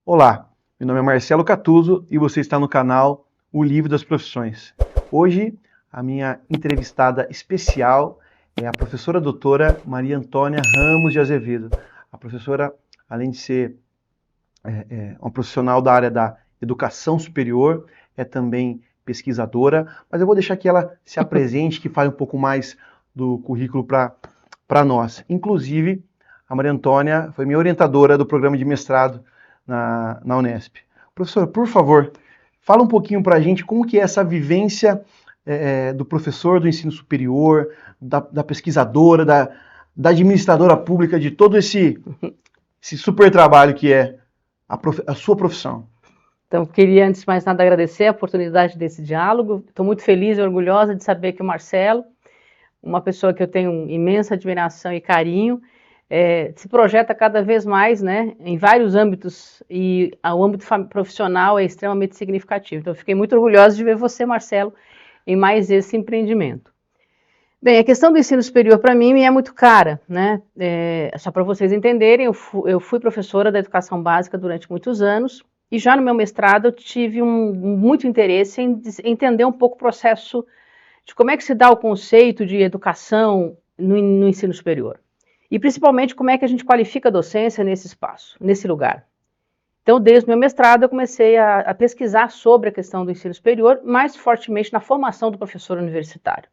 Olá, meu nome é Marcelo Catuzzo e você está no canal O Livro das Profissões. Hoje, a minha entrevistada especial é a professora doutora Maria Antônia Ramos de Azevedo. A professora, além de ser uma profissional da área da educação superior, é também pesquisadora, mas eu vou deixar que ela se apresente, que fale um pouco mais do currículo para nós. Inclusive, a Maria Antônia foi minha orientadora do programa de mestrado na Unesp. Professor, por favor, fala um pouquinho para a gente como que é essa vivência do professor do ensino superior, da pesquisadora, da administradora pública, de todo esse super trabalho que é a sua profissão. Então, queria, antes de mais nada, agradecer a oportunidade desse diálogo. Estou muito feliz e orgulhosa de saber que o Marcelo, uma pessoa que eu tenho imensa admiração e carinho, se projeta cada vez mais, né, em vários âmbitos, e o âmbito profissional é extremamente significativo. Então, eu fiquei muito orgulhosa de ver você, Marcelo, em mais esse empreendimento. Bem, a questão do ensino superior para mim é muito cara, né? Só para vocês entenderem, eu fui professora da educação básica durante muitos anos, e já no meu mestrado eu tive muito interesse em entender um pouco o processo de como é que se dá o conceito de educação no ensino superior. E principalmente como é que a gente qualifica a docência nesse espaço, nesse lugar. Então, desde o meu mestrado, eu comecei a pesquisar sobre a questão do ensino superior, mais fortemente na formação do professor universitário.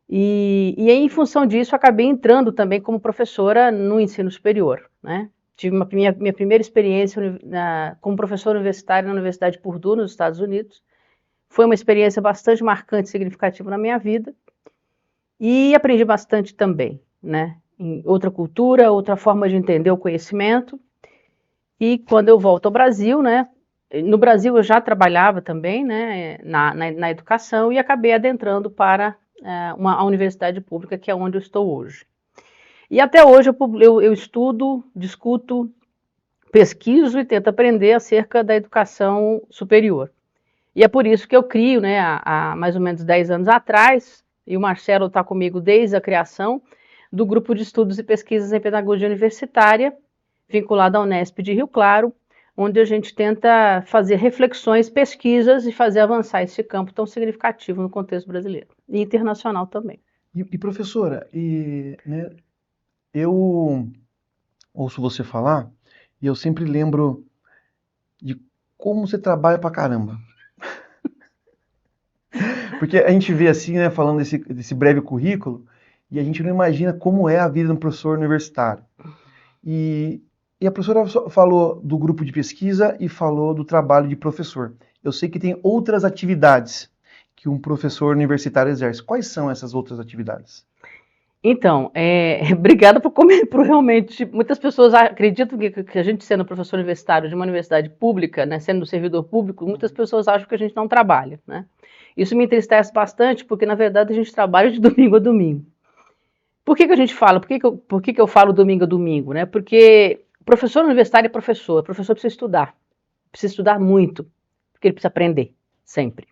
E aí, em função disso, acabei entrando também como professora no ensino superior, né? Tive minha primeira experiência como professora universitária na Universidade Purdue, nos Estados Unidos. Foi uma experiência bastante marcante e significativa na minha vida. E aprendi bastante também, né? Em outra cultura, outra forma de entender o conhecimento. E quando eu volto ao Brasil, né? No Brasil eu já trabalhava também, né? Na educação, e acabei adentrando para a universidade pública, que é onde eu estou hoje. E até hoje eu estudo, discuto, pesquiso e tento aprender acerca da educação superior. E é por isso que eu crio, né, há mais ou menos 10 anos atrás, e o Marcelo está comigo desde a criação, do Grupo de Estudos e Pesquisas em Pedagogia Universitária, vinculado à Unesp de Rio Claro, onde a gente tenta fazer reflexões, pesquisas e fazer avançar esse campo tão significativo no contexto brasileiro e internacional também. E professora, né, eu ouço você falar e eu sempre lembro de como você trabalha pra caramba. Porque a gente vê assim, né, falando desse breve currículo, e a gente não imagina como é a vida de um professor universitário. E a professora falou do grupo de pesquisa e falou do trabalho de professor. Eu sei que tem outras atividades que um professor universitário exerce. Quais são essas outras atividades? Então, obrigada por realmente. Muitas pessoas acreditam que a gente, sendo professor universitário de uma universidade pública, né, sendo servidor público, muitas pessoas acham que a gente não trabalha, né? Isso me entristece bastante, porque na verdade a gente trabalha de domingo a domingo. Por que a gente fala? Por que eu falo domingo a domingo, né? Porque professor universitário é professor. O professor precisa estudar muito, porque ele precisa aprender, sempre.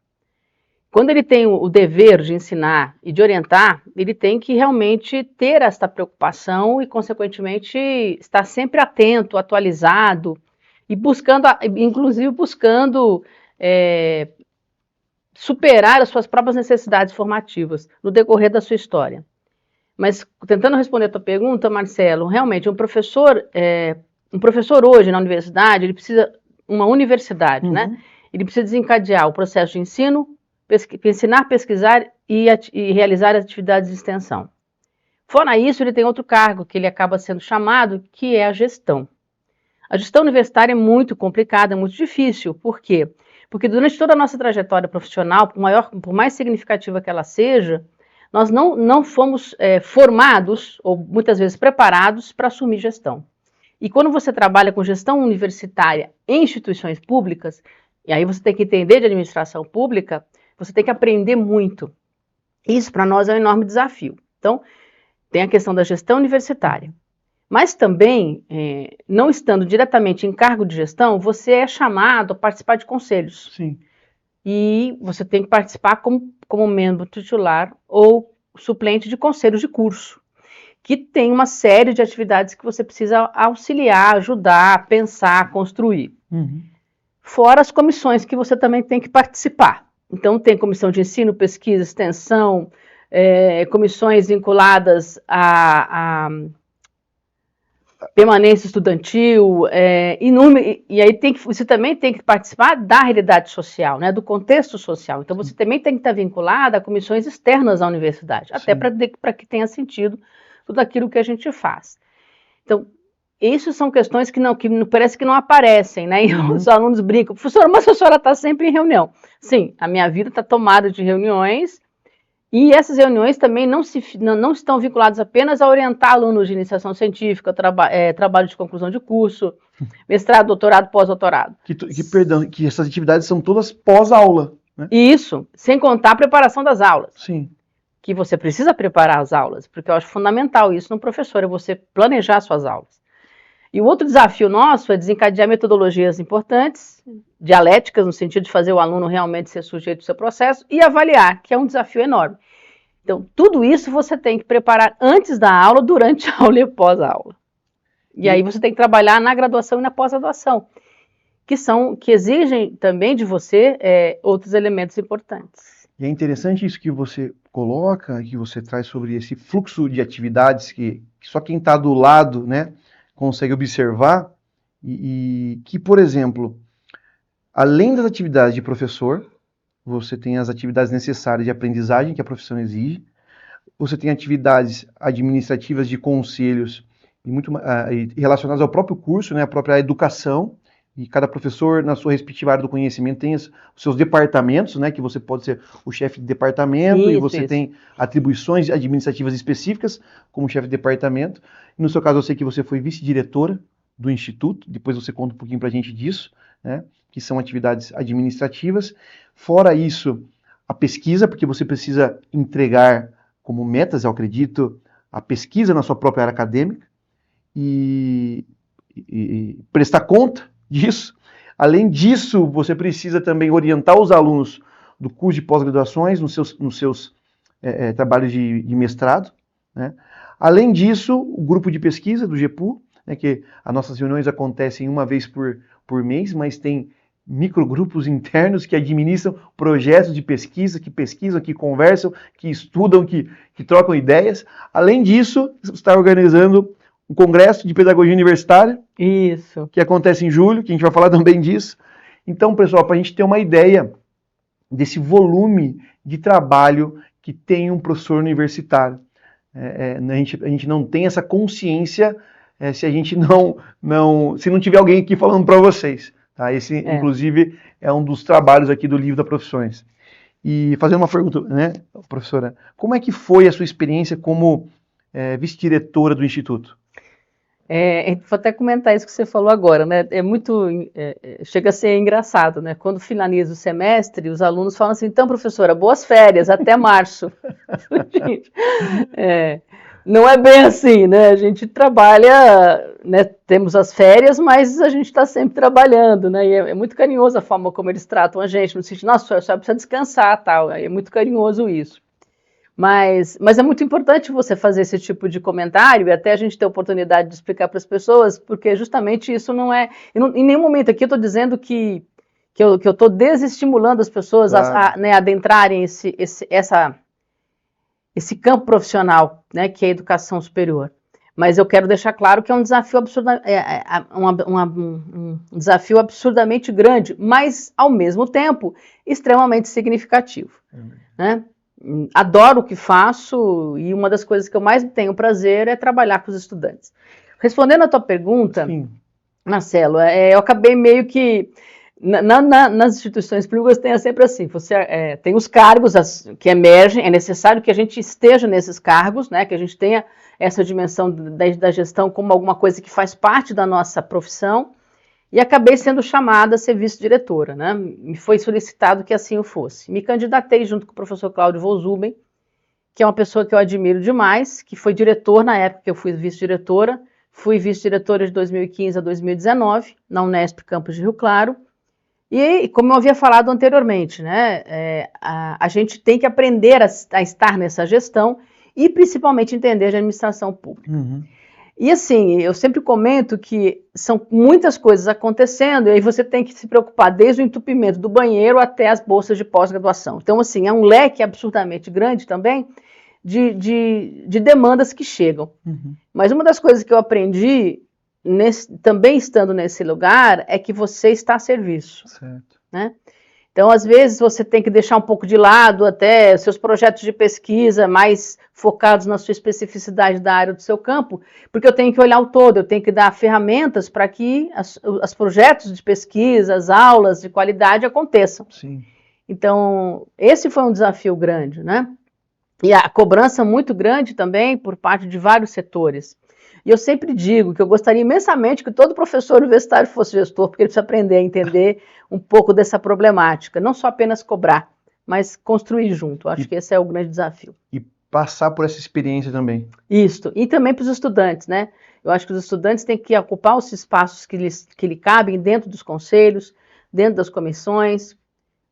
Quando ele tem o dever de ensinar e de orientar, ele tem que realmente ter esta preocupação e, consequentemente, estar sempre atento, atualizado e buscando, inclusive buscando superar as suas próprias necessidades formativas no decorrer da sua história. Mas, tentando responder a tua pergunta, Marcelo, realmente, um professor hoje na universidade, ele precisa, uma universidade, né? Ele precisa desencadear o processo de ensino, ensinar, pesquisar e realizar atividades de extensão. Fora isso, ele tem outro cargo que ele acaba sendo chamado, que é a gestão. A gestão universitária é muito complicada, é muito difícil. Por quê? Porque durante toda a nossa trajetória profissional, por mais significativa que ela seja, nós não fomos formados, ou muitas vezes preparados, para assumir gestão. E quando você trabalha com gestão universitária em instituições públicas, e aí você tem que entender de administração pública, você tem que aprender muito. Isso, para nós, é um enorme desafio. Então, tem a questão da gestão universitária. Mas também, não estando diretamente em cargo de gestão, você é chamado a participar de conselhos. Sim. E você tem que participar como membro titular ou suplente de conselhos de curso, que tem uma série de atividades que você precisa auxiliar, ajudar, pensar, construir. Fora as comissões que você também tem que participar. Então, tem comissão de ensino, pesquisa, extensão, comissões vinculadas a permanência estudantil, e aí você também tem que participar da realidade social, né, do contexto social. Então, você também tem que estar vinculado a comissões externas à universidade, até para que tenha sentido tudo aquilo que a gente faz. Então, isso são questões que parece que não aparecem, né? E os alunos brincam, professora, mas a senhora está sempre em reunião. Sim, a minha vida está tomada de reuniões, e essas reuniões também não estão vinculadas apenas a orientar alunos de iniciação científica, trabalho de conclusão de curso, mestrado, doutorado, pós-doutorado. Que essas atividades são todas pós-aula, né? Isso, sem contar a preparação das aulas. Sim. Que você precisa preparar as aulas, porque eu acho fundamental isso no professor, é você planejar suas aulas. E o outro desafio nosso é desencadear metodologias importantes, dialéticas, no sentido de fazer o aluno realmente ser sujeito do seu processo, e avaliar, que é um desafio enorme. Então, tudo isso você tem que preparar antes da aula, durante a aula e pós-aula. E aí você tem que trabalhar na graduação e na pós-graduação, que exigem também de você outros elementos importantes. E é interessante isso que você coloca, que você traz sobre esse fluxo de atividades que só quem está do lado, né, consegue observar, e que, por exemplo, além das atividades de professor, você tem as atividades necessárias de aprendizagem que a profissão exige, você tem atividades administrativas de conselhos e relacionadas ao próprio curso, né, à própria educação, e cada professor, na sua respectiva área do conhecimento, tem os seus departamentos, né, que você pode ser o chefe de departamento, e você tem atribuições administrativas específicas como chefe de departamento. No seu caso, eu sei que você foi vice-diretora do Instituto, depois você conta um pouquinho para a gente disso, né, que são atividades administrativas. Fora isso, a pesquisa, porque você precisa entregar como metas, eu acredito, a pesquisa na sua própria área acadêmica e prestar conta disso. Além disso, você precisa também orientar os alunos do curso de pós-graduações nos seus trabalhos de mestrado, né? Além disso, o grupo de pesquisa do GEPU, né, que as nossas reuniões acontecem uma vez por mês, mas tem microgrupos internos que administram projetos de pesquisa, que pesquisam, que conversam, que estudam, que trocam ideias. Além disso, está organizando um congresso de pedagogia universitária, isso, que acontece em julho, que a gente vai falar também disso. Então, pessoal, para a gente ter uma ideia desse volume de trabalho que tem um professor universitário. A gente não tem essa consciência se a gente se não tiver alguém aqui falando para vocês. Tá? Esse, inclusive, é um dos trabalhos aqui do Livro das Profissões. E fazendo uma pergunta, né, professora, como é que foi a sua experiência como vice-diretora do Instituto? Vou até comentar isso que você falou agora, né? Chega a ser engraçado, né? Quando finaliza o semestre, os alunos falam assim, então, professora, boas férias, até março. Gente, não é bem assim, né? A gente trabalha, né? Temos as férias, mas a gente está sempre trabalhando, né? E é muito carinhoso a forma como eles tratam a gente, no sentido, nossa, só precisa descansar, tal. É muito carinhoso isso. Mas é muito importante você fazer esse tipo de comentário e até a gente ter a oportunidade de explicar para as pessoas, porque justamente isso não é... em nenhum momento aqui eu estou dizendo que eu estou desestimulando as pessoas a adentrarem esse campo profissional, né, que é a educação superior. Mas eu quero deixar claro que é um desafio um desafio absurdamente grande, mas, ao mesmo tempo, extremamente significativo, né? Adoro o que faço e uma das coisas que eu mais tenho prazer é trabalhar com os estudantes. Respondendo a tua pergunta, sim, Marcelo, eu acabei meio que... nas instituições públicas tem sempre assim, você tem os cargos que emergem, é necessário que a gente esteja nesses cargos, né, que a gente tenha essa dimensão da gestão como alguma coisa que faz parte da nossa profissão, e acabei sendo chamada a ser vice-diretora, né? Me foi solicitado que assim eu fosse. Me candidatei junto com o professor Cláudio Vozuben, que é uma pessoa que eu admiro demais, que foi diretor na época que eu fui vice-diretora. Fui vice-diretora de 2015 a 2019, na Unesp Campus de Rio Claro. E, como eu havia falado anteriormente, né, a gente tem que aprender a estar nessa gestão e, principalmente, entender de administração pública. Uhum. E assim, eu sempre comento que são muitas coisas acontecendo, e aí você tem que se preocupar desde o entupimento do banheiro até as bolsas de pós-graduação. Então, assim, é um leque absurdamente grande também de demandas que chegam. Mas uma das coisas que eu aprendi, também estando nesse lugar, é que você está a serviço. Certo. Né? Então, às vezes, você tem que deixar um pouco de lado até seus projetos de pesquisa mais focados na sua especificidade da área do seu campo, porque eu tenho que olhar o todo, eu tenho que dar ferramentas para que os projetos de pesquisa, as aulas de qualidade aconteçam. Sim. Então, esse foi um desafio grande, né? E a cobrança muito grande também por parte de vários setores. E eu sempre digo que eu gostaria imensamente que todo professor universitário fosse gestor, porque ele precisa aprender a entender um pouco dessa problemática. Não só apenas cobrar, mas construir junto. Acho que esse é o grande desafio. E passar por essa experiência também. Isso. E também para os estudantes, né? Eu acho que os estudantes têm que ocupar os espaços que lhe cabem dentro dos conselhos, dentro das comissões,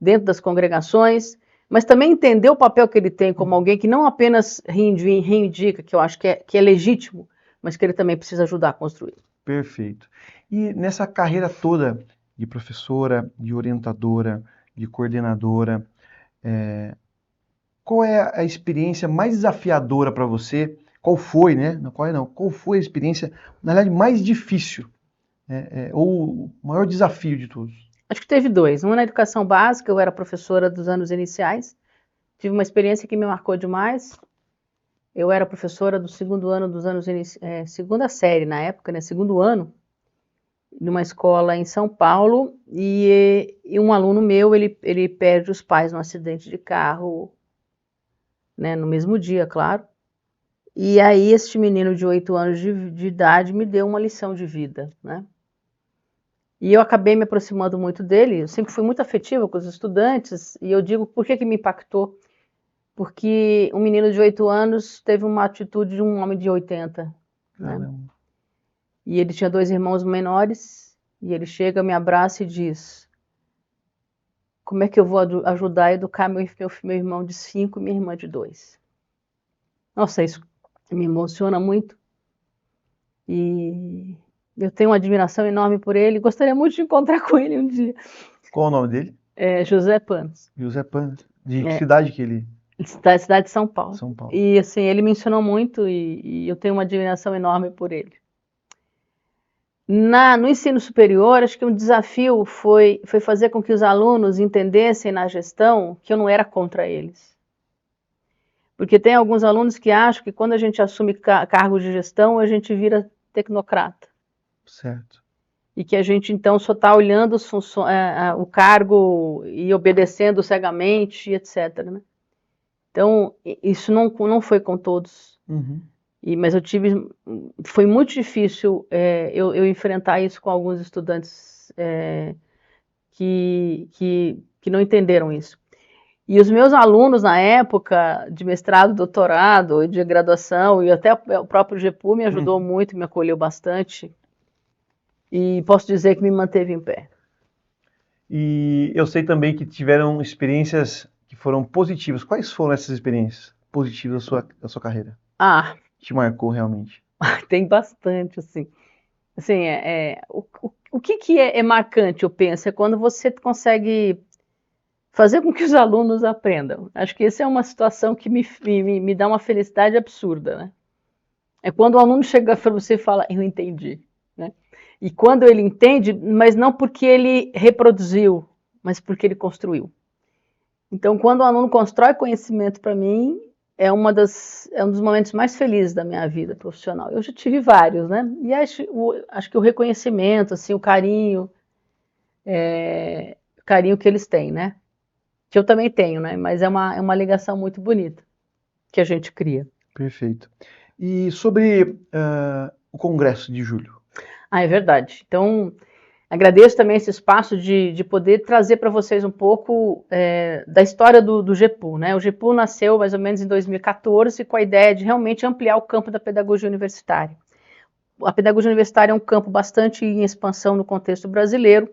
dentro das congregações, mas também entender o papel que ele tem como alguém que não apenas reivindica, que eu acho que é legítimo, mas que ele também precisa ajudar a construir. Perfeito. E nessa carreira toda de professora, de orientadora, de coordenadora, qual é a experiência mais desafiadora para você? Qual foi, né? Qual foi a experiência, na verdade, mais difícil? Ou o maior desafio de todos? Acho que teve dois. Uma na educação básica, eu era professora dos anos iniciais, tive uma experiência que me marcou demais. Eu era professora do segundo ano dos anos segunda série na época, né? Segundo ano, numa escola em São Paulo, e um aluno meu, ele perde os pais num acidente de carro, né? No mesmo dia, claro. E aí este menino de 8 anos de idade me deu uma lição de vida, né? E eu acabei me aproximando muito dele, eu sempre fui muito afetiva com os estudantes, e eu digo por que me impactou. Porque um menino de 8 anos teve uma atitude de um homem de 80. Né? E ele tinha 2 irmãos menores, e ele chega, me abraça e diz: como é que eu vou ajudar a educar meu irmão de 5 e minha irmã de 2? Nossa, isso me emociona muito. E eu tenho uma admiração enorme por ele, gostaria muito de encontrar com ele um dia. Qual o nome dele? José Panos. José Panos. De que cidade que ele... Da cidade de São Paulo. São Paulo. E assim, ele me ensinou muito e eu tenho uma admiração enorme por ele. No ensino superior, acho que um desafio foi fazer com que os alunos entendessem na gestão que eu não era contra eles. Porque tem alguns alunos que acham que quando a gente assume cargos de gestão, a gente vira tecnocrata. Certo. E que a gente então só está olhando o cargo e obedecendo cegamente, etc. Né? Então, isso não foi com todos. Mas foi muito difícil eu enfrentar isso com alguns estudantes que não entenderam isso. E os meus alunos na época de mestrado, doutorado, de graduação, e até o próprio GEPU me ajudou muito, me acolheu bastante, e posso dizer que me manteve em pé. E eu sei também que tiveram experiências que foram positivas. Quais foram essas experiências positivas da sua carreira? Que te marcou realmente? Tem bastante, assim. O que é marcante, eu penso, é quando você consegue fazer com que os alunos aprendam. Acho que essa é uma situação que me dá uma felicidade absurda, né? É quando o aluno chega para você e fala, eu entendi, né? E quando ele entende, mas não porque ele reproduziu, mas porque ele construiu. Então, quando o aluno constrói conhecimento para mim, é um dos momentos mais felizes da minha vida profissional. Eu já tive vários, né? E acho que o reconhecimento, assim, o carinho que eles têm, né? Que eu também tenho, né? Mas é uma ligação muito bonita que a gente cria. Perfeito. E sobre o Congresso de Julho? É verdade. Então, agradeço também esse espaço de poder trazer para vocês um pouco da história do GEPU, né? O GEPU nasceu mais ou menos em 2014 com a ideia de realmente ampliar o campo da pedagogia universitária. A pedagogia universitária é um campo bastante em expansão no contexto brasileiro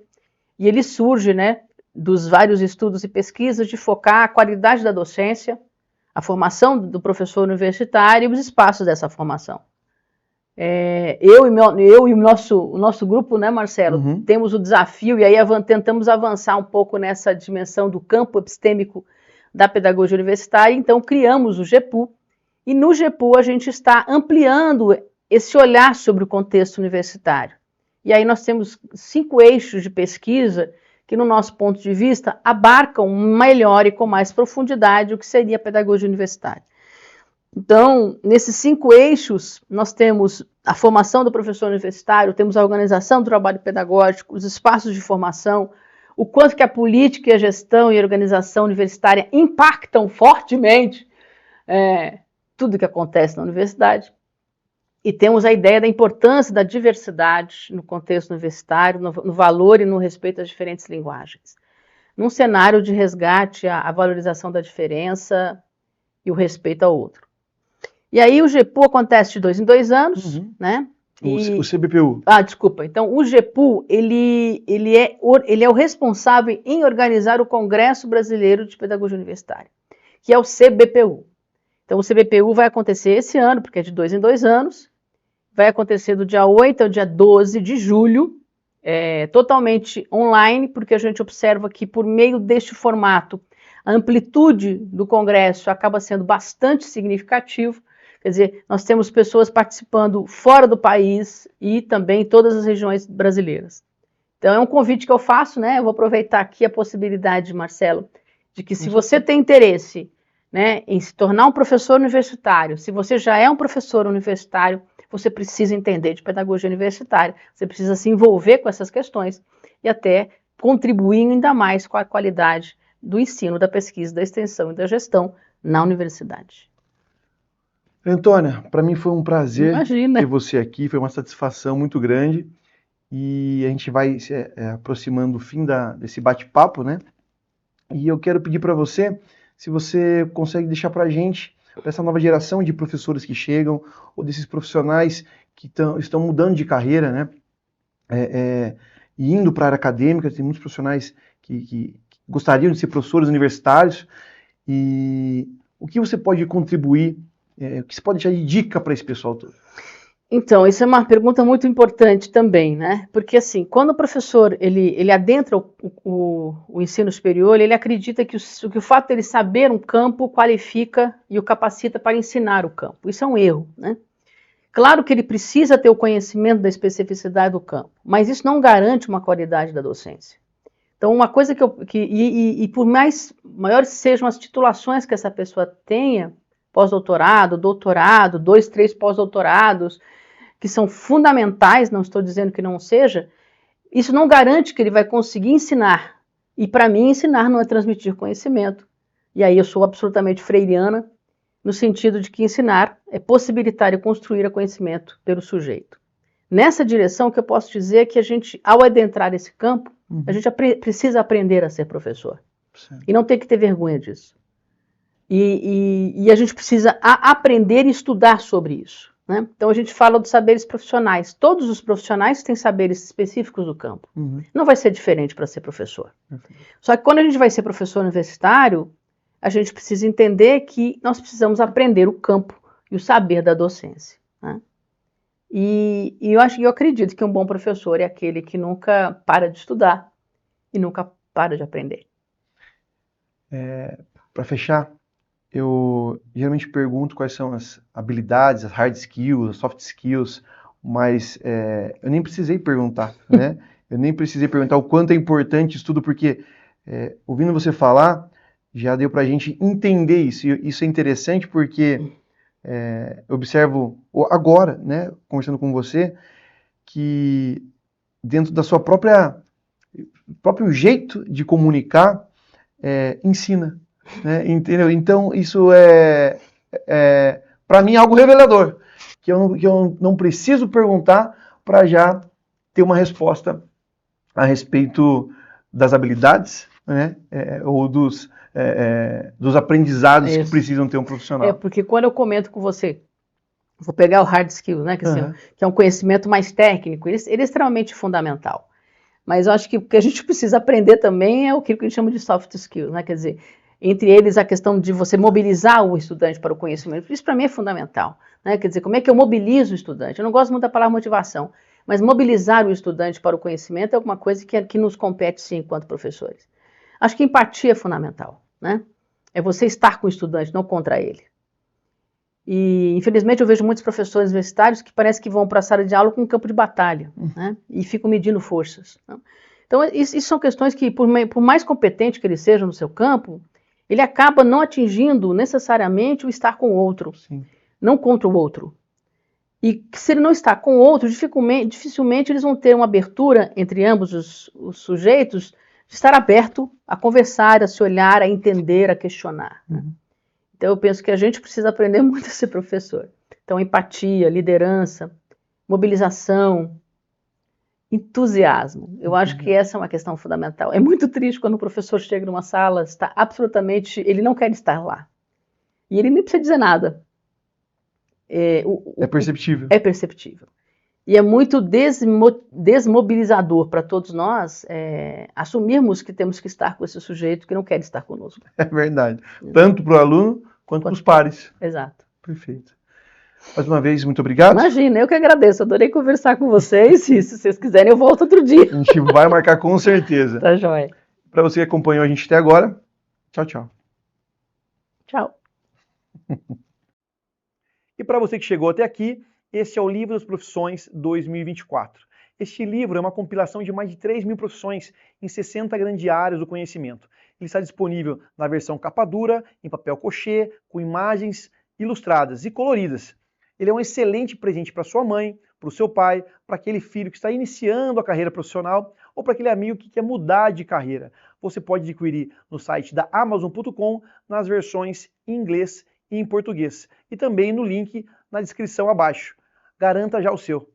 e ele surge, né, dos vários estudos e pesquisas de focar a qualidade da docência, a formação do professor universitário e os espaços dessa formação. Eu e o nosso grupo, né, Marcelo, temos o desafio, e aí tentamos avançar um pouco nessa dimensão do campo epistêmico da pedagogia universitária, então criamos o GEPU, e no GEPU a gente está ampliando esse olhar sobre o contexto universitário. E aí nós temos 5 eixos de pesquisa que, no nosso ponto de vista, abarcam melhor e com mais profundidade o que seria a pedagogia universitária. Então, nesses 5 eixos, nós temos a formação do professor universitário, temos a organização do trabalho pedagógico, os espaços de formação, o quanto que a política e a gestão e a organização universitária impactam fortemente tudo que acontece na universidade. E temos a ideia da importância da diversidade no contexto universitário, no valor e no respeito às diferentes linguagens. Num cenário de resgate à valorização da diferença e o respeito ao outro. E aí o GEPU acontece de 2 em 2 anos, né? O CBPU. Desculpa. Então, o GEPU, ele é o responsável em organizar o Congresso Brasileiro de Pedagogia Universitária, que é o CBPU. Então, o CBPU vai acontecer esse ano, porque é de 2 em 2 anos, vai acontecer do dia 8 ao dia 12 de julho, totalmente online, porque a gente observa que, por meio deste formato, a amplitude do Congresso acaba sendo bastante significativo. Quer dizer, nós temos pessoas participando fora do país e também em todas as regiões brasileiras. Então, é um convite que eu faço, né? Eu vou aproveitar aqui a possibilidade, Marcelo, de que se você tem interesse, né, em se tornar um professor universitário, se você já é um professor universitário, você precisa entender de pedagogia universitária, você precisa se envolver com essas questões e até contribuir ainda mais com a qualidade do ensino, da pesquisa, da extensão e da gestão na universidade. Antônia, para mim foi um prazer ter você aqui, foi uma satisfação muito grande e a gente vai se aproximando do fim desse bate-papo, né? E eu quero pedir para você, se você consegue deixar para a gente, para essa nova geração de professores que chegam, ou desses profissionais que estão mudando de carreira, né? E indo para a área acadêmica, tem muitos profissionais que gostariam de ser professores universitários, e o que você pode contribuir, o que você pode deixar de dica para esse pessoal todo? Então, isso é uma pergunta muito importante também, né? Porque, assim, quando o professor ele adentra o ensino superior, ele acredita que o fato de ele saber um campo qualifica e o capacita para ensinar o campo. Isso é um erro, né? Claro que ele precisa ter o conhecimento da especificidade do campo, mas isso não garante uma qualidade da docência. Então, uma coisa e por maiores sejam as titulações que essa pessoa tenha, pós-doutorado, doutorado, 2, 3 pós-doutorados, que são fundamentais, não estou dizendo que não seja, isso não garante que ele vai conseguir ensinar. E para mim, ensinar não é transmitir conhecimento. E aí eu sou absolutamente freiriana, no sentido de que ensinar é possibilitar e construir o conhecimento pelo sujeito. Nessa direção, o que eu posso dizer é que a gente, ao adentrar esse campo, a gente precisa aprender a ser professor. Sim. E não tem que ter vergonha disso. E a gente precisa aprender e estudar sobre isso. Né? Então, a gente fala dos saberes profissionais. Todos os profissionais têm saberes específicos do campo. Não vai ser diferente para ser professor. Só que quando a gente vai ser professor universitário, a gente precisa entender que nós precisamos aprender o campo e o saber da docência. Né? E eu acredito que um bom professor é aquele que nunca para de estudar e nunca para de aprender. Para fechar, eu geralmente pergunto quais são as habilidades, as hard skills, as soft skills, mas eu nem precisei perguntar, né? Eu nem precisei perguntar o quanto é importante isso tudo, porque ouvindo você falar, já deu para a gente entender isso. E isso é interessante porque eu observo agora, né, conversando com você, que dentro da sua próprio jeito de comunicar, ensina. Né? Entendeu? Então, isso para mim, algo revelador, que eu não preciso perguntar para já ter uma resposta a respeito das habilidades, né? Ou dos aprendizados que precisam ter um profissional. Porque quando eu comento com você, vou pegar o hard skill, né? Que é um conhecimento mais técnico, ele é extremamente fundamental. Mas eu acho que o que a gente precisa aprender também é o que a gente chama de soft skills, né? Quer dizer, entre eles a questão de você mobilizar o estudante para o conhecimento. Isso para mim é fundamental, né? Quer dizer, como é que eu mobilizo o estudante? Eu não gosto muito da palavra motivação, mas mobilizar o estudante para o conhecimento é alguma coisa que nos compete sim enquanto professores. Acho que empatia é fundamental, né? É você estar com o estudante, não contra ele. E, infelizmente, eu vejo muitos professores universitários que parece que vão para a sala de aula com um campo de batalha, né? E ficam medindo forças. Né? Então, isso são questões que, por mais competente que ele seja no seu campo, ele acaba não atingindo necessariamente o estar com o outro, sim, não contra o outro. E se ele não está com o outro, dificilmente eles vão ter uma abertura entre ambos os sujeitos de estar aberto a conversar, a se olhar, a entender, a questionar. Né? Então, eu penso que a gente precisa aprender muito a ser professor. Então, empatia, liderança, mobilização, entusiasmo. Eu acho que essa é uma questão fundamental. É muito triste quando o professor chega numa sala, está absolutamente, ele não quer estar lá. E ele nem precisa dizer nada. É perceptível. É perceptível. E é muito desmobilizador para todos nós assumirmos que temos que estar com esse sujeito que não quer estar conosco. É verdade. Tanto para o aluno quanto para os pares. Exato. Perfeito. Mais uma vez, muito obrigado. Imagina, eu que agradeço. Adorei conversar com vocês. E se vocês quiserem, eu volto outro dia. A gente vai marcar com certeza. Tá joia. Para você que acompanhou a gente até agora, tchau, tchau. Tchau. E para você que chegou até aqui, esse é o Livro das Profissões 2024. Este livro é uma compilação de mais de 3.000 profissões em 60 grandes áreas do conhecimento. Ele está disponível na versão capa dura, em papel cochê, com imagens ilustradas e coloridas. Ele é um excelente presente para sua mãe, para o seu pai, para aquele filho que está iniciando a carreira profissional ou para aquele amigo que quer mudar de carreira. Você pode adquirir no site da Amazon.com nas versões em inglês e em português. E também no link na descrição abaixo. Garanta já o seu.